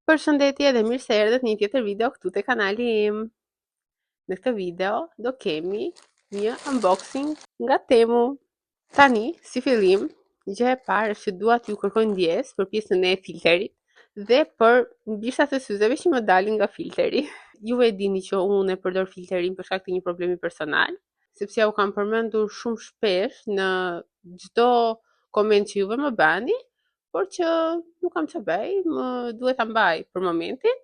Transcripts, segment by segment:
Përshëndetje dhe mirë se erdhët në një tjetër video këtu te kanali im. Në këtë video do kemi një unboxing nga Temu. Tani, si fillim, gjë e parë është që dua t'ju kërkoj ndjes për pjesën e filterit dhe për mbishtat e syzeve që më dalin nga filteri. Ju e dini që unë e përdor filterin për shkak të një problemi personal, sepse ja u kam përmendur shumë shpesh në çdo koment që juve më bani, por që nuk kam që bëj, më duhet ta mbaj për momentin,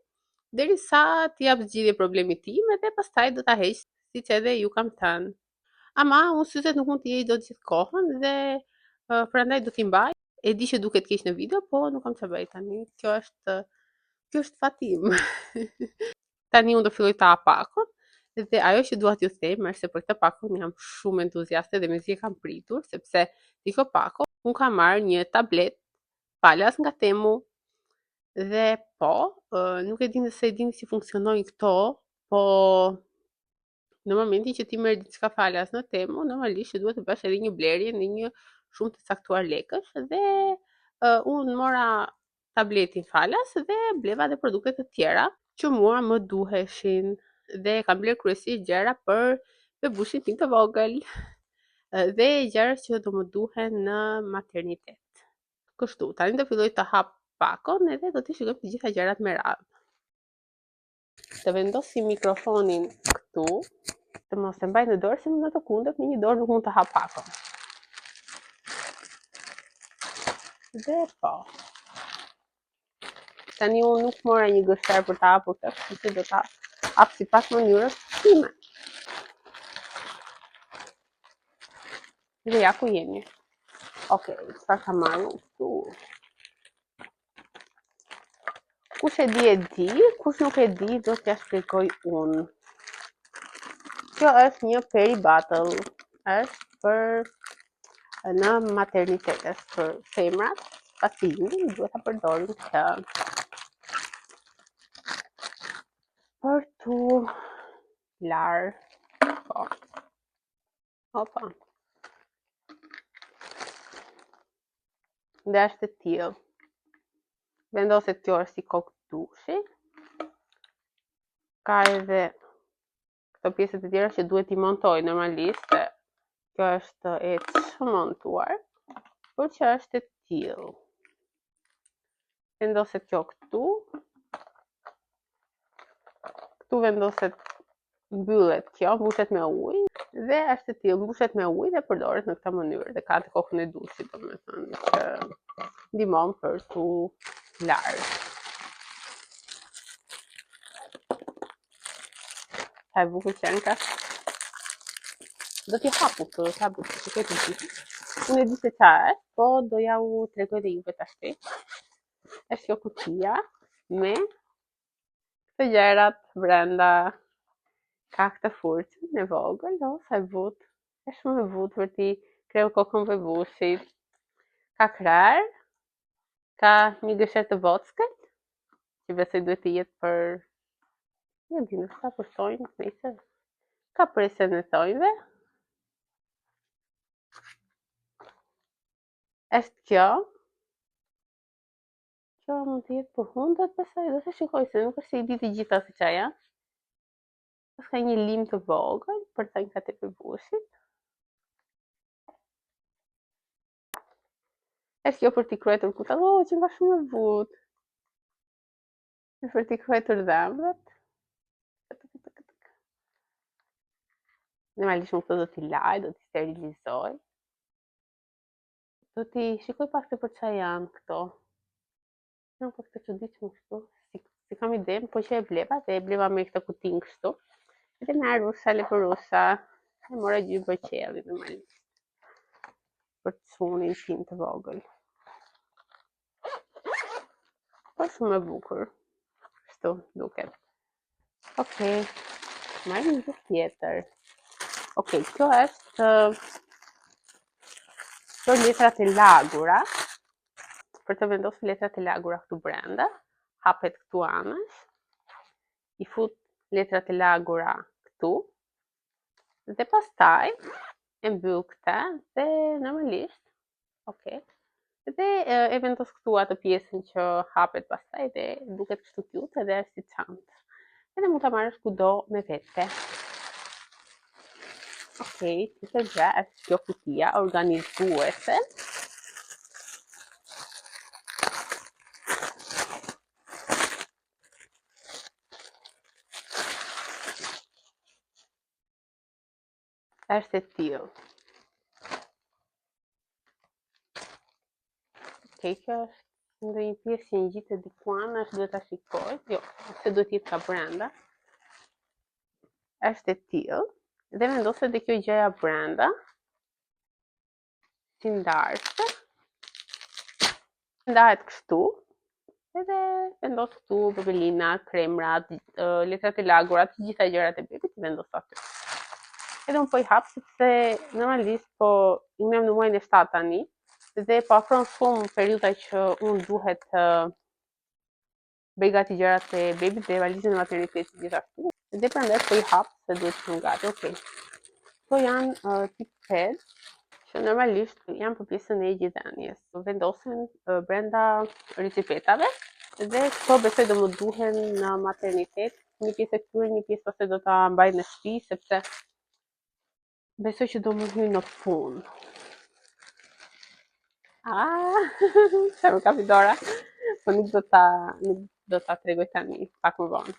derisa të jap zgjidhje problemit tim edhe pastaj do ta heq siç edhe ju kam thënë. Ama unë syzet nuk mund t'i heq dot gjithë kohën dhe prandaj do t'i mbaj. E di që duket keq në video, po nuk kam që bëj tani. Kjo është fatim. Tani unë do filloj ta hap pakun dhe ajo që dua t'ju them është se për këtë pakun jam shumë entuziaste dhe mezi e kam pritur, sepse ti kjo pako unë kam marrë një tablet falas nga Temu dhe nuk e di nëse e dini si funksionojnë këto, po në momentin që ti merr diçka falas në Temu, normalisht duhet të bësh edhe një blerje në një shumë të caktuar lekësh dhe unë mora tabletin falas dhe bleva dhe produkte të tjera që mua më duheshin dhe kam bler kryesisht gjëra për bebushin tim të vogël dhe gjëra që do më duhen në maternitet. Kështu, tani do filloj të hap pakon edhe do t'i shikojmë të gjitha gjërat me radhë. Të vendosim mikrofonin këtu, të mos e mbaj në dorë, se në të kundërt me një dorë nuk mund të hap pakon. Dhe tani unë nuk mora një gështar për ta hapur këtë, kështu që do ta hap sipas mënyrës time. Dhe ja ku jemi. Okej, çfarë kam marrë këtu? Kush e di, kush nuk e di, do t'ja shpjegoj unë. Kjo është një peri bottle, është për në maternitet, është për femrat, pasi lindin, duhet ta përdorin këtë. Për tu larë, Opa. Dhe është të tillë. Vendoset kjo është si kokë dushi. Ka edhe këto pjesët e tjera që duhet i montoj normalisht, se kjo është e çmontuar, por që është e tillë. Vendoset kjo këtu. Këtu vendoset, mbyllet kjo, mbushet me ujë dhe është e tillë, mbushet me ujë dhe përdoret në këtë mënyrë dhe ka të kokën e dushit, domethënë që ndihmon për tu larë. Sa e bukur që ka. Do t'i hapu këtë, sa bukur që këtë gjithë. Unë e di se qa është, po do ja u tregoj dhe juve tashti. Është kjo kutia me këtë gjërat brenda. Ka këtë furçën e vogël, sa e butë. Është shumë e butë për ti kreu kokën bebushit. Ka krerë, ka një gëshet të vockët, që besoj duhet të jetë për një dinë sa për thonjë, nëse ka presën e thonjve. Është kjo. Kjo mund të jetë për hundët, besoj, do të shikoj se nuk është se i di të gjitha si qa janë. Është ka një lim të vogël për thonjkat e bebushit. Është kjo për t'i kryetur kutat, që nga shumë e butë. Për t'i kryetur dhëmbët. Normalisht më këto do t'i laj, do t'i sterilizoj. Do t'i shikoj pak se për qa janë këto. Nuk për këtë çuditshme kështu. Si kam ide, po që e bleva me këtë kutin kështu. Edhe me arusha, leporusha. E mora gjy për qelli normalisht. Për çunin tim të vogël. Po shumë e bukur. Kështu duket. Okej. Marrim një tjetër. Okej, kjo është për letrat e lagura. Për të vendosur letrat e lagura këtu brenda, hapet këtu anësh. I fut letrat e lagura këtu. Dhe pastaj e mbyll këtë dhe normalisht, Dhe e vendos këtu atë pjesën që hapet pastaj dhe duket kështu cute edhe është si çantë. Edhe mund ta marrësh kudo me vete. Okej, tjetër gjë është kjo kutia organizuese. Është e tillë. Okej, kjo është ndonjë pjesë që ngjitet diku anë, duhet ta shikoj. Jo, se duhet jetë ka brenda. Është e tillë dhe vendoset dhe kjo gjëja brenda si ndarse. Ndahet kështu edhe vendos këtu bebelina, kremrat, letrat e lagura, të gjitha gjërat e bebit i vendos aty. Edhe unë po i hap sepse normalisht po i jam në muajin e 7 tani dhe po afron shumë periudha që unë duhet bëj gati gjërat e bebit dhe valizën e maternitetit gjithashtu. Dhe prandaj po i hap se duhet të gati. Okej. Këto janë tip pad që normalisht janë për pjesën e gjithënjes. Vendosen brenda recipetave dhe këto besoj do më duhen në maternitet. Një pjesë e këtyre, një pjesë pastaj do ta mbaj në shtëpi sepse besoj që do më hyjnë në punë. Sa më kapi dora, po nuk do ta tregoj tani, pak më vonë.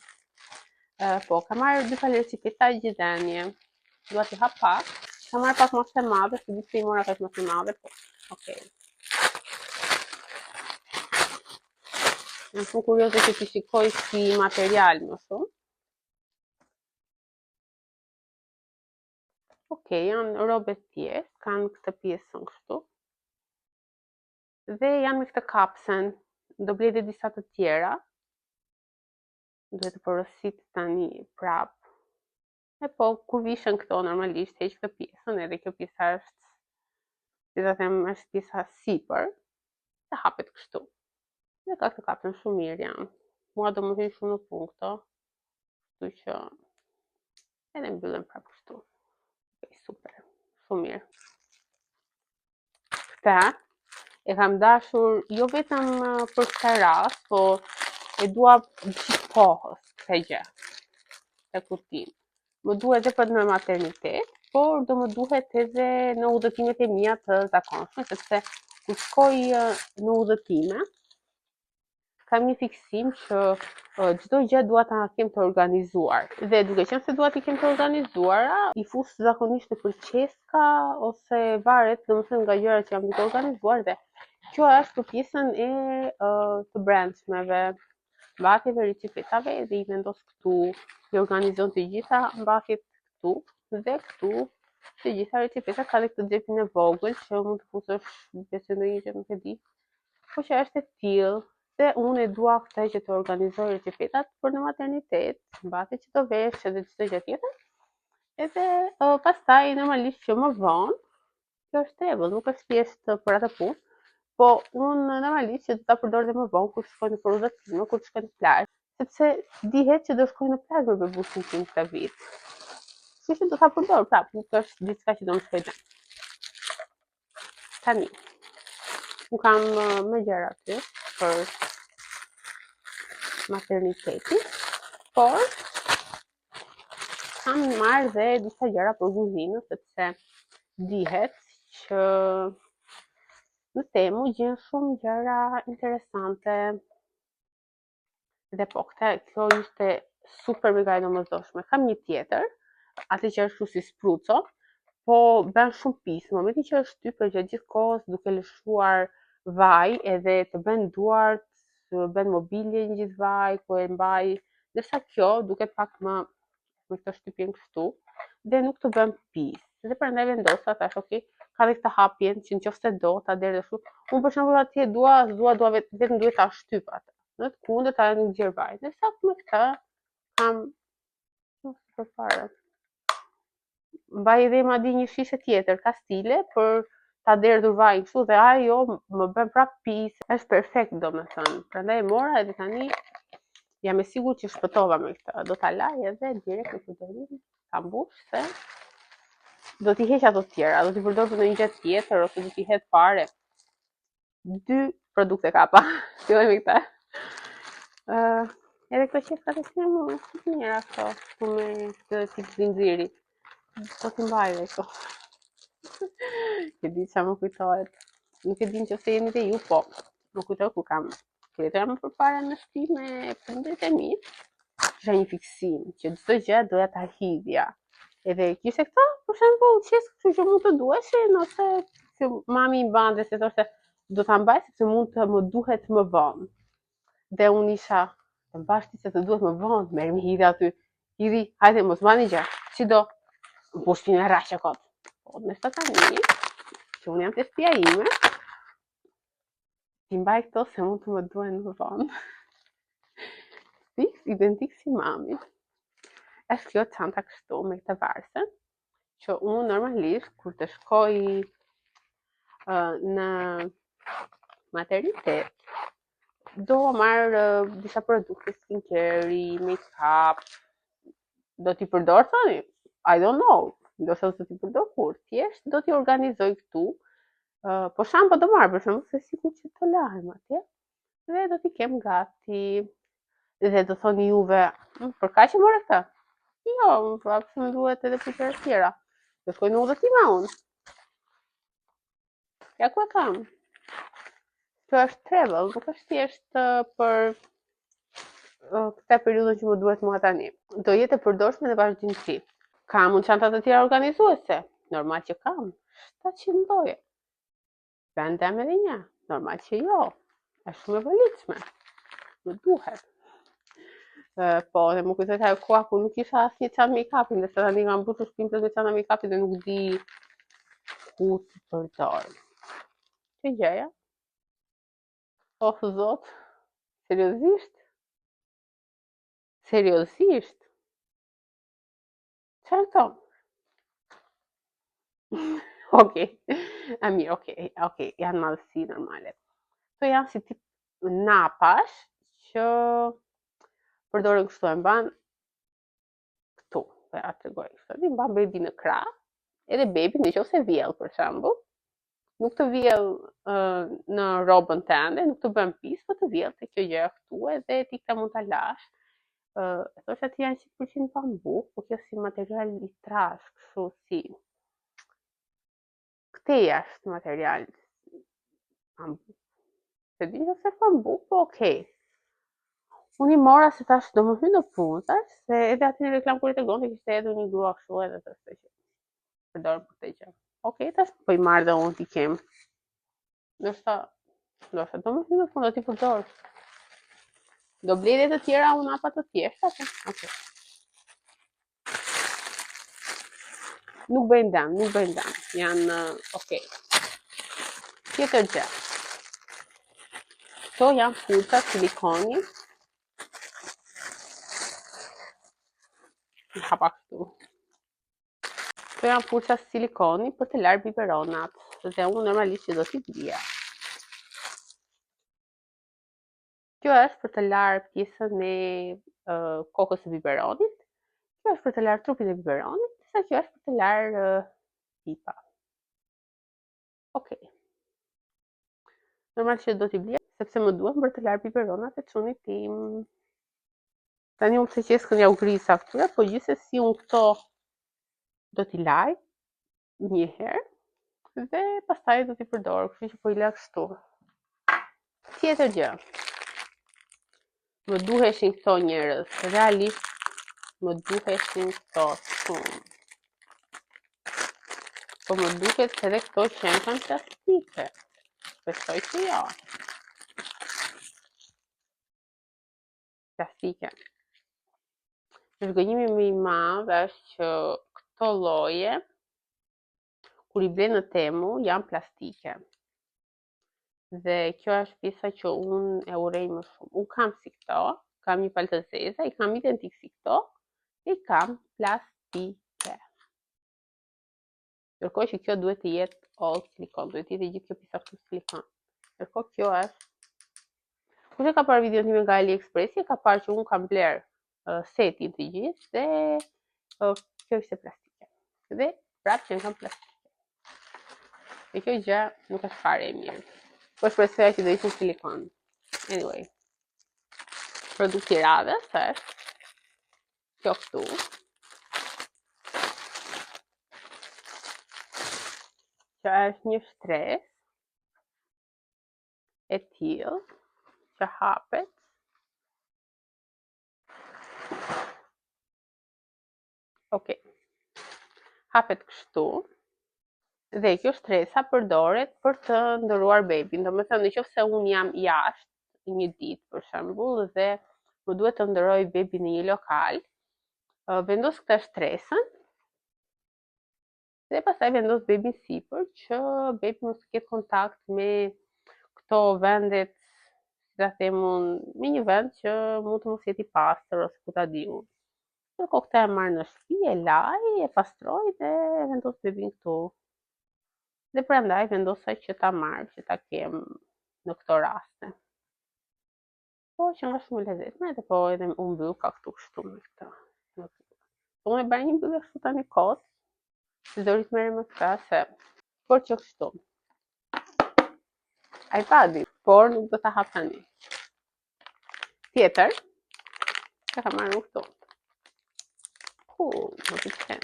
Po, kam marrë 2 palë recipeta gjithënje. Dua t'i hap pak. Kam marrë pak masë e madhe, se di se i mora kaq masë e madhe, po. Okej. Jam shumë kurioze që t'i shikoj si material më shumë. Okej, janë robe thjesht, kanë këtë pjesën kështu. Dhe janë me këtë kapsen. Do blej dhe disa të tjera. Duhet të porosit tani prap. E po, kur vishën këto normalisht, heq këtë pjesën, edhe kjo pjesa është, si ta them, është pjesa sipër, dhe hapet kështu. Dhe ka këtë kapsen shumë mirë janë. Mua do më hyjnë shumë në punë këto, kështu që edhe mbyllen prap kështu. Okej, super, shumë mirë. Këta e kam dashur jo vetëm për këtë rast, po e dua gjithë kohës këtë gjë, të kutin. Më duhet edhe për në maternitet, por do më duhet edhe në udhëtimet e mia të zakonshme, sepse kur shkoj në udhëtime, kam një fiksim që çdo gjë dua ta kem të organizuar. Dhe duke qenë se dua t'i kem të organizuara, i fus zakonisht nëpër qeska ose varet, domethënë nga gjërat që jam duke organizuar dhe kjo është për pjesën e të brendshmeve, mbathjeve, recipetave dhe i vendos këtu, i organizon të gjitha mbathjet këtu dhe këtu të gjitha recipetat, ka dhe këtë xhepin e vogël që mund të fusësh besoj ndonjë gjë nuk e di. Po që është e tillë se unë e dua këtë që të organizoj recipetat për në maternitet, mbathjet që të vesh edhe çdo gjë tjetër. Edhe pastaj normalisht që më vonë, kjo është trebull, nuk është thjesht për atë punë. Po unë normalisht që do ta përdor dhe më vonë kur shkoj në udhëtim, kur shkoj në plazh, sepse dihet që do shkoj në plazh me bebusin tim këtë vit. Kështu që do ta përdor prapë, nuk është diçka që do më shkojë. Tani, un kam më gjëra aty për maternitetin, por kam marrë dhe disa gjëra për kuzinën, sepse dihet që në Temu gjen shumë gjëra interesante. Dhe po, kjo ishte super mega e domosdoshme. Kam një tjetër, atë që është si spruco, po bën shumë pis. Në momentin që është shtypur gjatë gjithë kohës duke lëshuar vaj edhe të bën duart, të bën mobilje në gjithë vaj, ku e mbaj, ndërsa kjo duket pak më me këtë shtypjen kështu dhe nuk të bën pis. Dhe prandaj vendosa, thash, okay, ka dhe këtë hapjen që nëse do ta derë ashtu. Unë për shembull atje dua vetëm duhet ta shtyp atë. Në të kundërt ta nuk gjer vaj. Dhe sa me këtë kam për fare. Mbaj edhe madje një shishe tjetër kastile për ta derdhur vajin kështu dhe ajo më bën prap pis. Është perfekt domethënë. Prandaj e mora edhe tani jam e sigurt që shpëtova me këtë. Do ta laj edhe direkt në përdorim, ta mbush se do t'i heq ato të tjera, do t'i përdor për ndonjë gjë tjetër ose do t'i hedh fare. 2 produkte kapa. Fillojmë këta. Edhe këto qefka të shumë të mira këto, këtu me këtë tip zinxhiri. Po t'i mbaj dhe këto. Që di që më kujtohet. Nuk e din që se jeni dhe ju, po. Më kujtohet ku kam kretëra më përpara në shtëpi me prindërit e mi. Kisha një fiksim që çdo gjë doja ta hidhja. Edhe kishte këto, për shembull, qes kështu që mund të duheshin ose që mami i mbante se thoshte do ta mbaj sepse mund të më duhet më vonë. Dhe unë isha të mbash ti se të duhet më vonë, merr mi hidhi aty. Hidhi, hajde mos mbani gjë. Si do? Po shpinë e rraqe kot. Po me sa tani, që unë jam të shtëpia ime, ti mbaj këto se mund të më duhen më vonë. Fiks, identik si mami. Është kjo çanta kështu me këtë varse, që unë normalisht kur të shkoj në maternitet, do marr disa produkte skincare, make-up, do t'i përdor thoni? I don't know. Do të t'i përdor kur. Thjesht do t'i organizoj këtu. Po shampo do marr për shembull se sikur që të lahem atje. Dhe do t'i kem gati. Dhe do thoni juve, për kaq e morë këtë? Jo, prapë më duhet edhe për gjëra tjera. Do shkoj në udhëtim unë. Ja ku e kam. Kjo është travel, nuk është thjesht për këtë periudhën që më duhet mua tani. Do jetë e përdorshme dhe vazhdimsi. Kam unë çanta të tjera organizuese. Normal që kam. 700 lloje. Vendem edhe një. Normal që jo. Është shumë e volitshme. Më duhet. Po, dhe më kujtohet ajo koha kur nuk kisha asnjë çantë make-upi, ndërsa tani kam mbushur shpinën me çanta make-upi dhe nuk di ku të përdor. Që gjëja? Oh zot, seriozisht? Seriozisht? Çfarë thon? Okej. A mirë, okej, janë madhësi normale. Këto janë si tip napash që përdoren kështu, e mban këtu. Po ja tregoj kështu. I mban bebi në krah, edhe bebi nëse vjell për shembull, nuk të vjell në robën tënde, nuk të bën pis, po të vjell te kjo gjë këtu edhe ti këta mund ta lash. Thosha ti janë 100% pambuk, po kjo si material i trash, kështu si. Këtej është material pambuk. Se di nëse pambuk, po okej. Unë i mora se tash do më hy në punë, tash, se edhe aty në reklam kur e tregon se kishte edhe një grua kështu edhe thoshte që përdor për këtë gjë. Okej, tash po i marr dhe unë t'i kem. Ndoshta do më hy në punë, do t'i përdor. Do blej edhe të tjera unë apa të thjeshta, po. Okej. Nuk bëjnë dëm. Janë okej. Tjetër gjë. Këto janë furca silikoni. Hapa këtu. Këto janë furca silikoni për të larë biberonat. Dhe unë normalisht që do t'i blija. Kjo është për të larë pjesën e kokës së biberonit. Kjo është për të larë trupin e biberonit. Sa kjo është për të larë pipa. Okej. Normal që do t'i blija, sepse më duhet për të larë biberonat e çunit tim. Tani unë se qeskën ja u grisa këtyre, po gjithsesi unë këto do t'i laj një herë dhe pastaj do t'i përdor, kështu që po i la kështu. Tjetër gjë. Më duheshin këto njerëz, realisht më duheshin këto shumë. Po më duket se edhe këto qenë kanë plastike. Besoj që jo. Plastike. Shpjegimi më i madh është që këto lloje kur i blen në Temu janë plastike. Dhe kjo është pjesa që unë e urrej më shumë. Unë kam si këto, kam një palë të zeza, i kam identik si këto, i kam plastike. Ndërkohë që kjo duhet të jetë all silikon, duhet të jetë gjithë kjo pjesa këtu silikon. Ndërkohë kjo është. Kush e ka parë videon time nga AliExpress, e ka parë që unë kam bler setin të gjithë dhe kjo ishte plastike. Dhe prapë që në kam plastike. Dhe kjo gjë nuk është fare e mirë. Po shpresoja që do ishte silikon. Anyway. Produkti radhës është kjo këtu. Që është një shtresë e tillë që hapet. Okej. Hapet kështu. Dhe kjo shtresa përdoret për të ndëruar bebin. Domethënë, nëse unë jam jashtë një ditë për shembull dhe më duhet të ndëroj bebin në një lokal, vendos këtë shtresën dhe pastaj vendos bebin sipër që bebi mos ketë kontakt me këto vendet, si ta them unë, me një vend që mund të mos jetë i pastër ose ku ta di unë. Kërko këta e marrë në shtëpi, e laj, e pastroj dhe vendos bebin këtu. Dhe prandaj vendosaj që ta marr, që ta kem në këto raste. Po që nga shumë lezetshme, dhe po edhe unë mbyll ka këtu kështu me këtë. Unë e bëj një mbyllje kështu tani kot, se do rrit merrem me këtë se por që kështu. iPadin, por nuk do ta hap tani. Tjetër, që ka marrë këtu. Më pëlqen.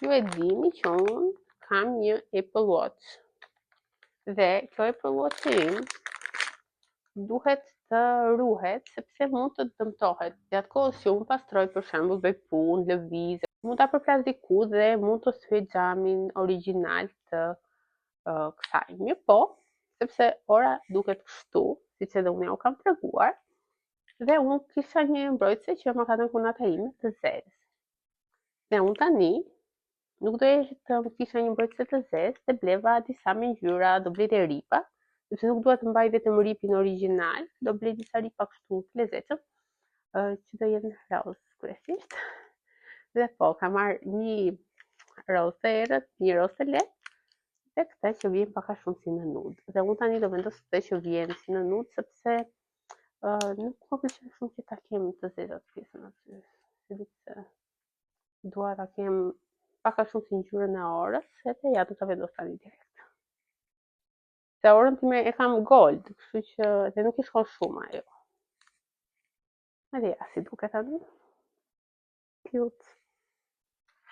Ju e dini që unë kam një Apple Watch. Dhe kjo Apple Watch im duhet të ruhet sepse mund të dëmtohet. Gjatë kohës që unë pastroj për shembull, bëj punë, lëvizje, mund ta përplas diku dhe mund të thyej xhamin origjinal të kësaj. Mirë po, sepse ora duket kështu, siç edhe unë ja u kam treguar, dhe unë kisha një mbrojtëse që më ka dhënë punata ime të zezë. Dhe unë tani nuk do të kisha një mbrojtëse të zezë dhe bleva disa me ngjyra, do blej dhe ripa, sepse nuk dua të mbaj vetëm ripin origjinal, do blej disa ripa kështu të lezetshëm, që do jenë roz kryesisht. Dhe po, kam marrë një roz të errët, një roz të lehtë, dhe këtë që vjen pak a shumë si në nude. Dhe unë tani do vendos këtë që vjen si në nude sepse nuk më pëlqen shumë që ta kem të zezat pjesën aty. Se dua ta kem pak a shumë si ngjyrën e orës, edhe ja do ta vendos tani direkt. Se orën time e kam gold, kështu që dhe nuk i shkon shumë ajo. Edhe ja, si duket tani. Cute.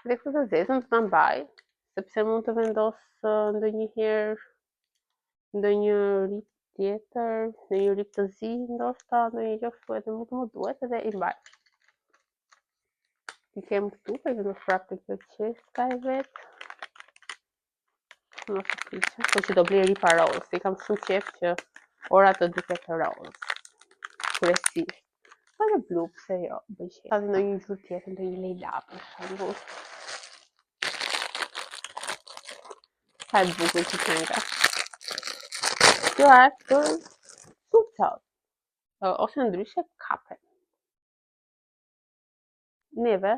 Dhe këtë të zezën të ta mbaj, sepse mund të vendos ndonjëherë ndonjë rip tjetër, ndonjë rip të zi, ndoshta ndonjë gjë kështu edhe mund të më duhet edhe i mbaj. I kem këtu, për vendos prapë të kjo qeska e vet. Mos e prisha, po që do blej ripa roz, i kam shumë qef që ora të duket roz. Kryesisht. Po dhe blu, pse jo, bëj qef. Ka dhe ndonjë ngjyrë tjetër, ndonjë lejla për shembull. Ka e bukur që qenka. Kjo është për sucat, ose ndryshe kape. Neve,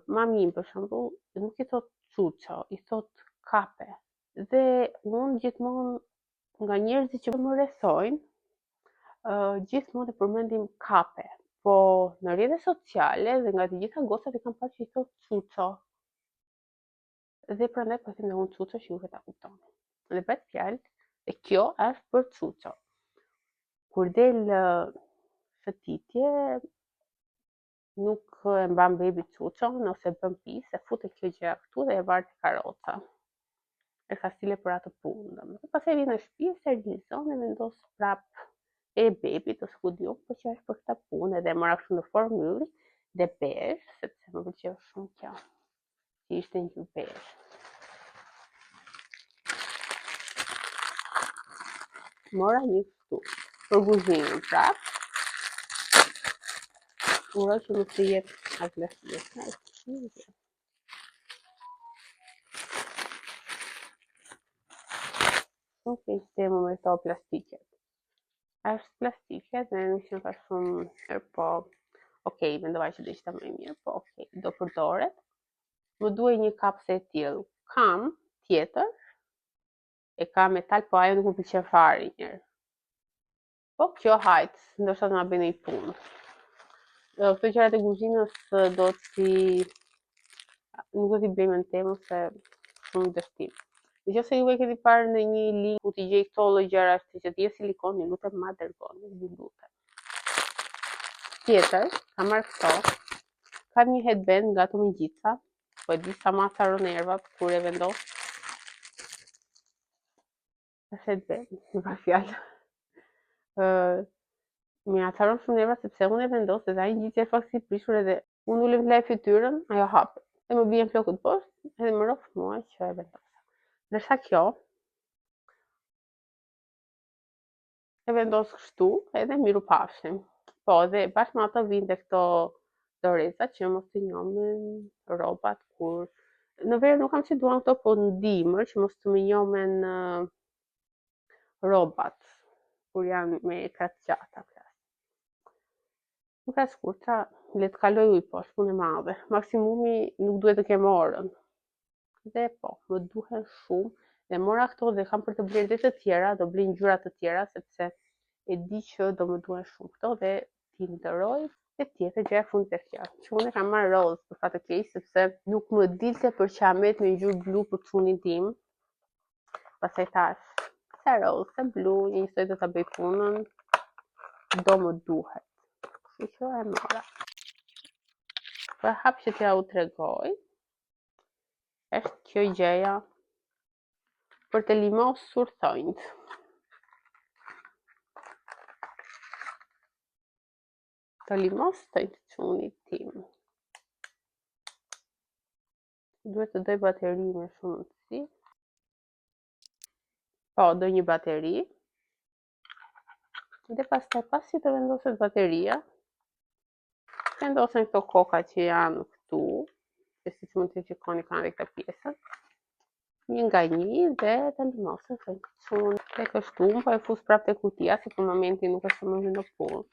mami im për shembull, nuk i thot çuço, i thot kape. Dhe unë gjithmonë nga njerëzit që më rrethojnë, gjithmonë e përmendim kape. Po në rrjetet sociale dhe nga të gjitha gocat e kam parë që i thot çuço. Dhe prandaj po them unë çuço që juve ta kuptoni. Dhe bëhet fjalë e kjo është për çuço. Kur del shëtitje, nuk e mban bebi çuçon ose bën pis, e futet kjo gjëja këtu dhe e varr te karroca. E ka stile për atë punë. Domethënë, pastaj vjen në shtëpi, sterilizon e vendos prap e bebit ose ku diun, por që është për këtë punë dhe e mora kështu në formë ylli dhe bezh, sepse më pëlqeu shumë kjo. Që ishte një bezh. Mora një këtu për kuzhinën prap. Uroj që nuk të jetë agresivë. Nuk e sistemu me këto plastiket. Është plastike dhe nuk që ka shumë po okej, mendova që do ishte më mirë, po okej, do përdoret. Më duhet një kapse e tillë. Kam tjetër, e kam metal, po ajo nuk më pëlqen fare njëherë. Po kjo hajt, ndoshta do na bëj një punë. Këto gjërat e kuzhinës do t'i nuk do t'i blej me në temë se shumë dështim. Nëse juve keni parë në një link ku t'i gjej këto lloj gjërash që t'je silikon, ju lutem ma dërgoni, ju lutem. Tjetër, kam marrë këto. Kam një headband nga Tommy Hilfiger, po e di sa ma tharon nervat kur e vendos. Headband, në pa fjallë. Mi atharon shumë nervat sepse unë e vendos dhe ai ngjitje pak si prishur edhe unë ulem të laj fytyrën, ajo hapet. E më bien flokët poshtë edhe më rof mua që e vendos. Ndërsa kjo e vendos kështu edhe miru pafshim. Po, dhe bashkë me ato vinte këto doreza që mos të njomen rrobat kur në verë nuk kam që duan këto, po në dimër që mos të më njomen rrobat kur janë me kratë gjata. Nuk ka shkurtra, le të kaloj ujë poshtë, punë e madhe. Maksimumi nuk duhet të kem orën. Dhe po, më duhen shumë. Dhe mora këto dhe kam për të blerë dhe të tjera, do blej ngjyra të tjera sepse e di që do më duhen shumë këto dhe ti ndëroj e tjetër gjëja fundit e kjo. Që unë e kam marrë rozë për fat të keq sepse nuk më dilte për qamet me ngjyrë blu për çunin tim. Pastaj thash, se rozë, se blu, njësoj do ta bëj punën, do më duhet. Kështu që e mora. Për hap që t'ja u tregoj, është kjo gjëja për të limosur thonjt. Të limos thonjt çunit tim. Duhet të doj bateri me shumë si. Po, do një bateri. Dhe pastaj pasi të vendoset bateria, vendosen këto koka që janë këtu, që siç mund të shikoni kanë edhe këtë pjesën. Një nga një dhe të limosen thonjt çun. Tek kështu, po e fus prapë te kutia, se për momentin nuk është më në punë.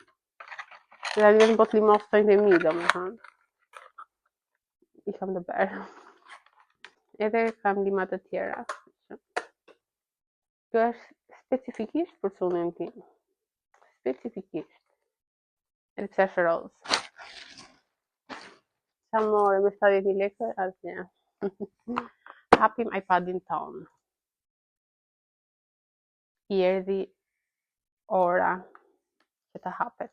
Dhe vetëm po të limos thonjt e mi, domethënë. I kam të bërë. Edhe kam lima të tjera. Kjo është specifikisht për çunin tim. Specifikisht. Edhe pse është rozë. Sa more me 70.000 lekë, asnjë. Hapim iPadin ton. I erdhi ora që të hapet.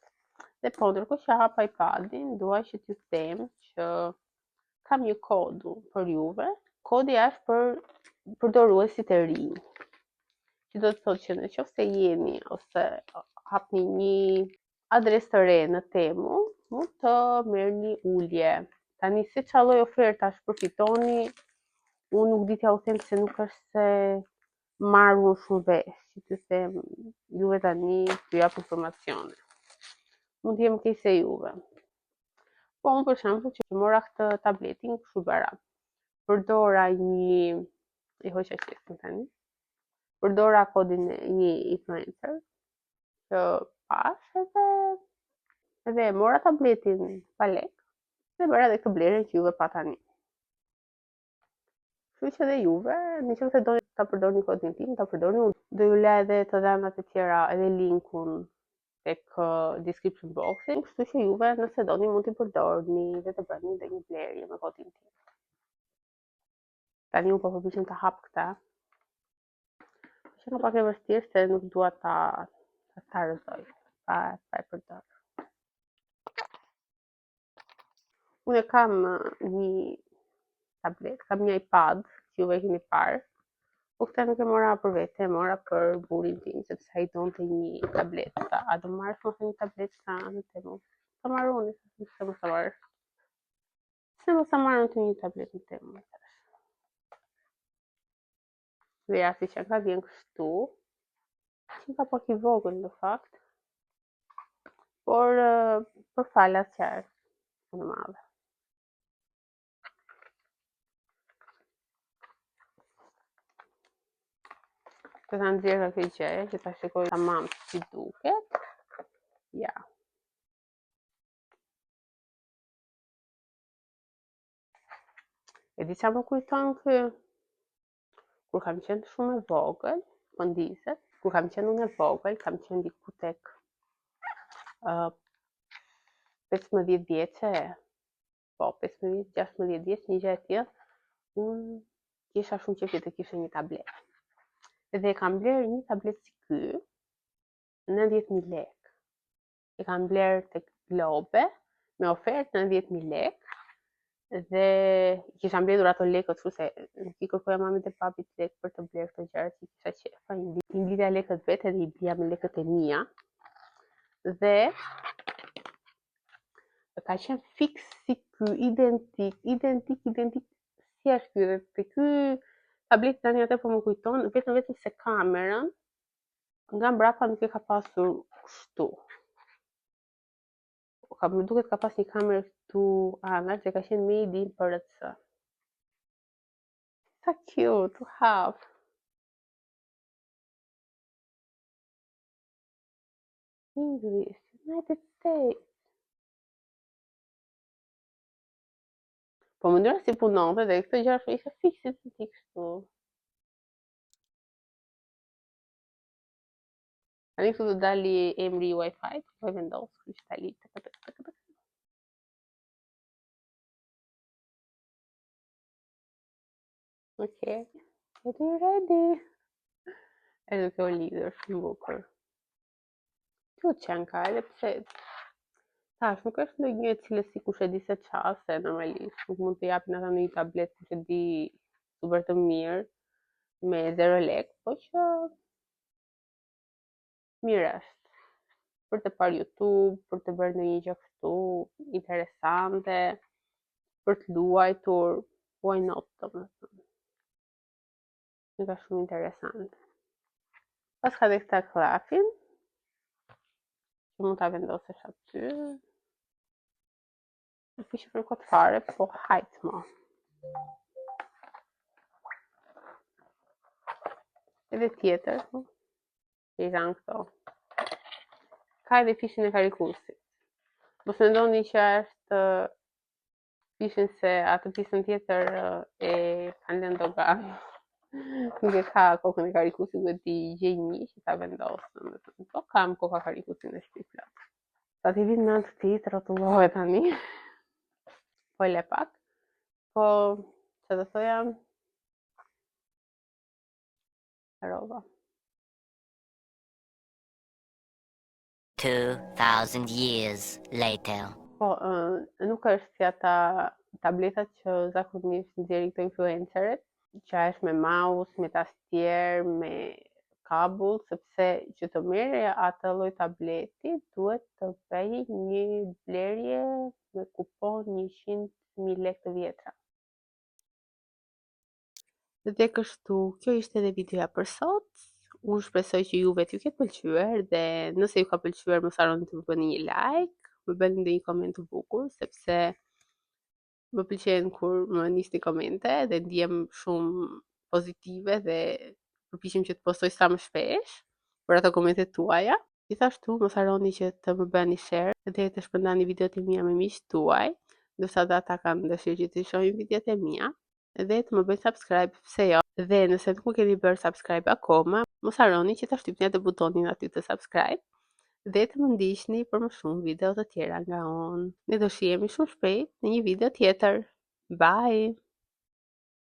Dhe po, ndërkohë që hap iPadin, dua që t'ju them që kam një kodu për juve. Kodi është për përdoruesit e rinj. Që do të thotë që nëse jeni ose hapni një adresë të re në Temu, mund të merrni ulje. Tani si çfarë lloj ofertash përfitoni, unë nuk di t'ja u them se nuk është se marrun shumë vesh, që t'ju them juve tani t'ju jap informacione. Mund t'jem keq se juve. Po unë për shembull që mora këtë tabletin kështu bëra. Përdora një i hoqa qesin tani. Përdora kodin e një influencer që pash edhe mora tabletin pa lek dhe bëra edhe këtë blerjen që juve pa tani. Kështu që edhe juve, nëse doni ta përdorni kodin tim, ta përdorni unë. Do ju la edhe të dhënat e tjera edhe linkun tek description boxin, kështu që juve nëse doni mund t'i përdorni dhe të bëni edhe një blerje me kodin tim. Tani unë po përpiqem ta hap këta. Që nga pak e vështirë se nuk dua ta rëzoj, pa e përdor. Unë kam një tablet, kam një iPad që juve keni parë, po këta nuk e mora për vete, e mora për burin tim, sepse ai donte një tablet. A do marrësh mos një tablet sa në Temu? Ta marrë unë, se mos ta marrësh. Se mos ta marrë unë një tablet në Temu. Dhe ja si që ka vjen kështu, që ka pak i vogël në fakt, por për falas që është në madhe. Të ta nxjerrë këtë gjë, që ta shikoj tamam si duket. Ja. E di çfarë më kujton kë? Kur kam qenë shumë e vogël, po ndiset, kur kam qenë unë e vogël, kam qenë diku tek 15 vjeçe, po 15-16 vjeç, një gjë e tillë, unë kisha shumë qejf të kisha një tablet. Dhe kam bler një tablet si ky, 90.000 lekë. E kam bler tek Globe me ofertë 90.000 lekë. Dhe kisha mbledhur ato lekët, kështu se nuk i kërkoja mamit dhe papit lekë për të bler këto gjëra që kisha qefa. I mblidhja lekët vetë dhe i blija me lekët e mia. Dhe ka qenë fiks si ky, identik si është ky. Dhe ky tablet tani atë po më kujton vetëm se kamerën nga mbrapa nuk e ka pasur kështu. Më duket ka pas një kamerë këtu anash dhe ka qenë made in PRC. So cute to have. English, United States. Po mënyra si punonte dhe këtë gjë ishte fiksit si kështu. Tani këtu do dali emri i Wi-Fi, po e vendos kristali. Okay, getting ready. E duke u lidhur shumë bukur. Kjo qenë ka edhe pse tash nuk është ndonjë e cilës sikush e di se çfarë, se normalisht nuk mund të japin ata në një tablet që di super të mirë me 0 lekë, po që mirë është për të parë YouTube, për të bërë ndonjë gjë kështu interesante, për të luajtur, why not, domethënë. Nuk është shumë interesante. Pas ka dhe këta klafin, që mund ta vendosësh aty. Nuk ishte për kot fare, po hajt mo. Edhe tjetër, që i janë këto. Ka edhe fishin e karikusit. Mos mendoni që është fishin se atë pjesën tjetër e kanë lënë dogan. Nuk e ka kokën e karikusit, duhet t'i gjej një që ta vendosë. Po kam koka karikusin në shtëpi plot. Sa t'i vinë në anë të ti, të rrotullohet tani. Po le pak. Po, që të thoja, rova. 2,000 years later. Po, nuk është si ata tabletat që zakonisht nxjerrin këto influencerët, që është me mouse, me tastier, me kabull, sepse që të merre atë lloj tableti duhet të bëjë një blerje me kupon 100.000 lekë të vjetra. Dhe kështu, kjo ishte edhe videoja për sot. Unë shpresoj që juve t'ju ketë pëlqyer dhe nëse ju ka pëlqyer mos harroni të më bëni një like, më bëni ndonjë koment të bukur, sepse më pëlqen kur më nisni komente dhe ndjem shumë pozitive dhe përpiqem që të postoj sa më shpesh për ato komentet tuaja. Gjithashtu mos harroni që të më bëni share dhe të shpërndani videot e mia me miqtë tuaj, ndërsa ata kanë dëshirë që të shohin videot e mia. Dhe të më bëjnë subscribe, pse jo. Dhe nëse nuk më keni bërë subscribe akoma, mos harroni që ta shtypni atë butonin aty të subscribe dhe të më ndiqni për më shumë video të tjera nga unë. Ne do shihemi shumë shpejt në një video tjetër. Bye!